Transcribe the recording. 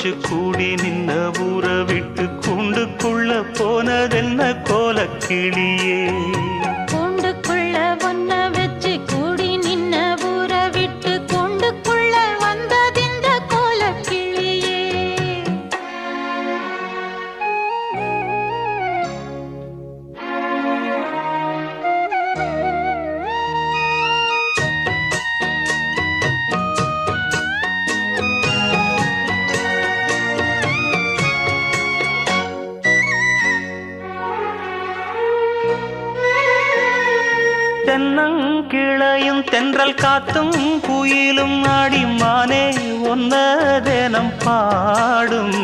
வச்சு கூடி நின்ன ஊற விட்டு கூண்டுக்குள்ள போனதென்ன கோலக்கிளியே. கூண்டுக்குள்ள ஒன்ன வச்சு கூடி நின்ன ஊற விட்டு கூண்டுக்குள்ள வந்ததிந்த கோலக்கிளியே. தென்னங்கிளையும் தென்றல் காத்தும் குயிலும் ஆடி மானே ஒன்ன தினம் பாடும்.